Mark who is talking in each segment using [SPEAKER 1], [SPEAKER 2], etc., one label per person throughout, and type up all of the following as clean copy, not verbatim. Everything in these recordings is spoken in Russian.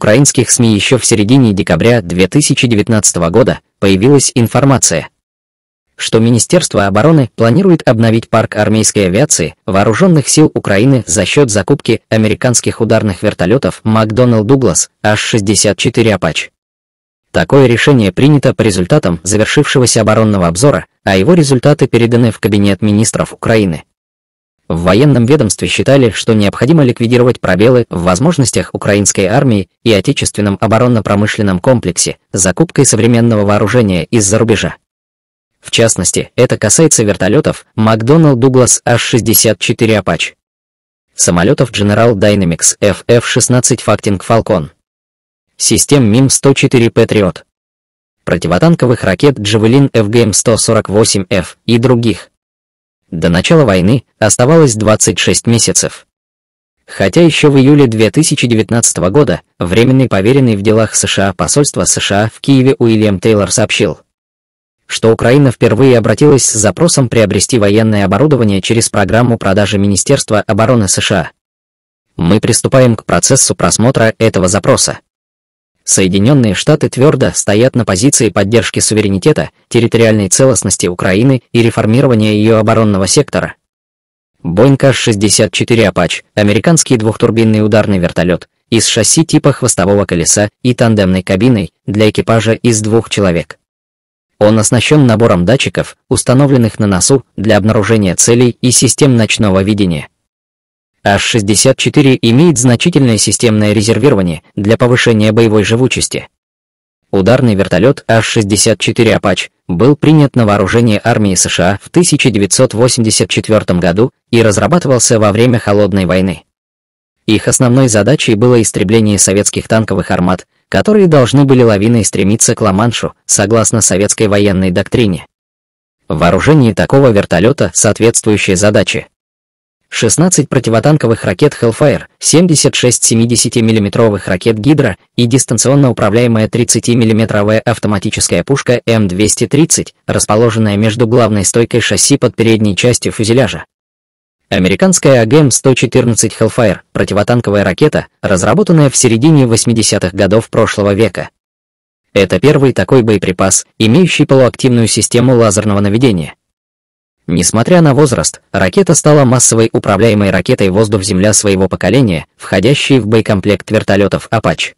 [SPEAKER 1] украинских СМИ еще в середине декабря 2019 года появилась информация, что Министерство обороны планирует обновить парк армейской авиации Вооруженных сил Украины за счет закупки американских ударных вертолетов McDonnell Douglas H-64 Apache. Такое решение принято по результатам завершившегося оборонного обзора, а его результаты переданы в Кабинет министров Украины. В военном ведомстве считали, что необходимо ликвидировать пробелы в возможностях украинской армии и отечественном оборонно-промышленном комплексе закупкой современного вооружения из-за рубежа. В частности, это касается вертолетов McDonnell Douglas H-64 Apache, самолетов General Dynamics FF-16 Fighting Falcon, систем МИМ-104 Patriot, противотанковых ракет Javelin FGM-148F и других. До начала войны оставалось 26 месяцев. Хотя еще в июле 2019 года временный поверенный в делах США посольства США в Киеве Уильям Тейлор сообщил, что Украина впервые обратилась с запросом приобрести военное оборудование через программу продажи Министерства обороны США. Мы приступаем к процессу просмотра этого запроса. Соединенные Штаты твердо стоят на позиции поддержки суверенитета, территориальной целостности Украины и реформирования ее оборонного сектора. Boeing H-64 Apache – американский двухтурбинный ударный вертолет из шасси типа хвостового колеса и тандемной кабиной для экипажа из 2 человек. Он оснащен набором датчиков, установленных на носу для обнаружения целей и систем ночного видения. H-64 имеет значительное системное резервирование для повышения боевой живучести. Ударный вертолет H-64 Apache был принят на вооружение армии США в 1984 году и разрабатывался во время Холодной войны. Их основной задачей было истребление советских танковых армат, которые должны были лавиной стремиться к Ла-Маншу, согласно советской военной доктрине. В вооружении такого вертолета соответствующие задачи: 16 противотанковых ракет Hellfire, 76 70-мм ракет Гидра и дистанционно управляемая 30-мм автоматическая пушка М230, расположенная между главной стойкой шасси под передней частью фюзеляжа. Американская АГМ-114 Hellfire – противотанковая ракета, разработанная в середине 80-х годов прошлого века. Это первый такой боеприпас, имеющий полуактивную систему лазерного наведения. Несмотря на возраст, ракета стала массовой управляемой ракетой воздух-земля своего поколения, входящей в боекомплект вертолетов Apache.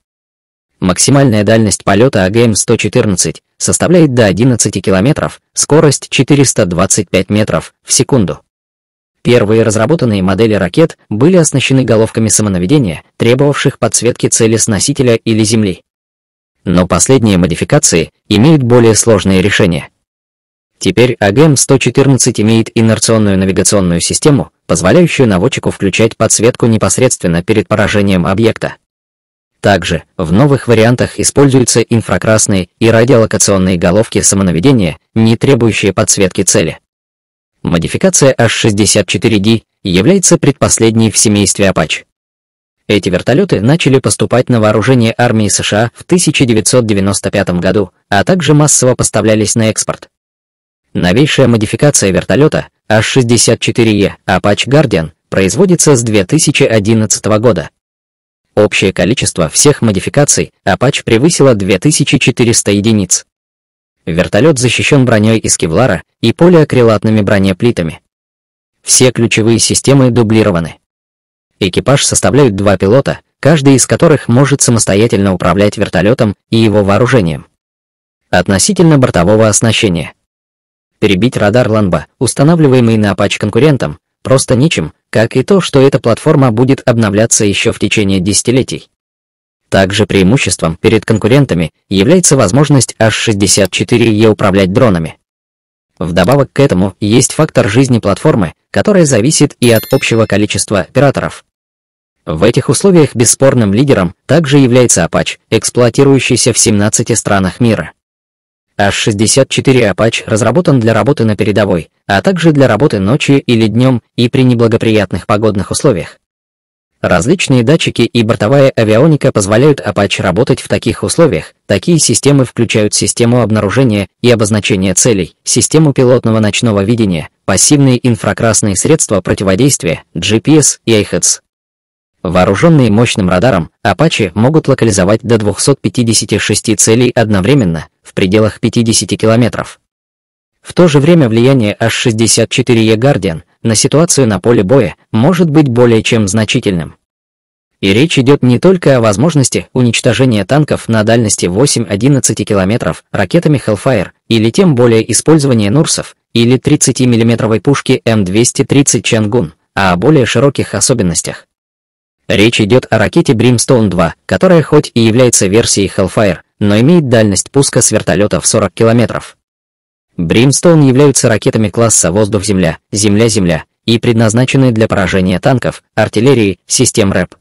[SPEAKER 1] Максимальная дальность полета АГМ-114 составляет до 11 км, скорость 425 метров в секунду. Первые разработанные модели ракет были оснащены головками самонаведения, требовавших подсветки цели с носителя или земли. Но последние модификации имеют более сложные решения. Теперь АГМ-114 имеет инерционную навигационную систему, позволяющую наводчику включать подсветку непосредственно перед поражением объекта. Также в новых вариантах используются инфракрасные и радиолокационные головки самонаведения, не требующие подсветки цели. Модификация H-64D является предпоследней в семействе Apache. Эти вертолеты начали поступать на вооружение армии США в 1995 году, а также массово поставлялись на экспорт. Новейшая модификация вертолета H-64E Apache Guardian производится с 2011 года. Общее количество всех модификаций Apache превысило 2400 единиц. Вертолет защищен броней из кевлара и полиакрилатными бронеплитами. Все ключевые системы дублированы. Экипаж составляют 2 пилота, каждый из которых может самостоятельно управлять вертолетом и его вооружением. Относительно бортового оснащения. Перебить радар Ламба, устанавливаемый на Apache конкурентом, просто нечем, как и то, что эта платформа будет обновляться еще в течение десятилетий. Также преимуществом перед конкурентами является возможность H-64E управлять дронами. Вдобавок к этому есть фактор жизни платформы, которая зависит и от общего количества операторов. В этих условиях бесспорным лидером также является Apache, эксплуатирующийся в 17 странах мира. H-64 Apache разработан для работы на передовой, а также для работы ночью или днем и при неблагоприятных погодных условиях. Различные датчики и бортовая авионика позволяют Apache работать в таких условиях. Такие системы включают систему обнаружения и обозначения целей, систему пилотного ночного видения, пассивные инфракрасные средства противодействия, GPS и IHEADS. Вооруженные мощным радаром, Apache могут локализовать до 256 целей одновременно, в пределах 50 километров. В то же время влияние H-64E Guardian на ситуацию на поле боя может быть более чем значительным. И речь идет не только о возможности уничтожения танков на дальности 8-11 километров ракетами Hellfire, или тем более использования Нурсов, или 30-мм пушки М230 Чангун, а о более широких особенностях. Речь идет о ракете Brimstone 2, которая хоть и является версией Hellfire, но имеет дальность пуска с вертолета в 40 километров. Brimstone являются ракетами класса воздух-земля, земля-земля и предназначены для поражения танков, артиллерии, систем РЭП.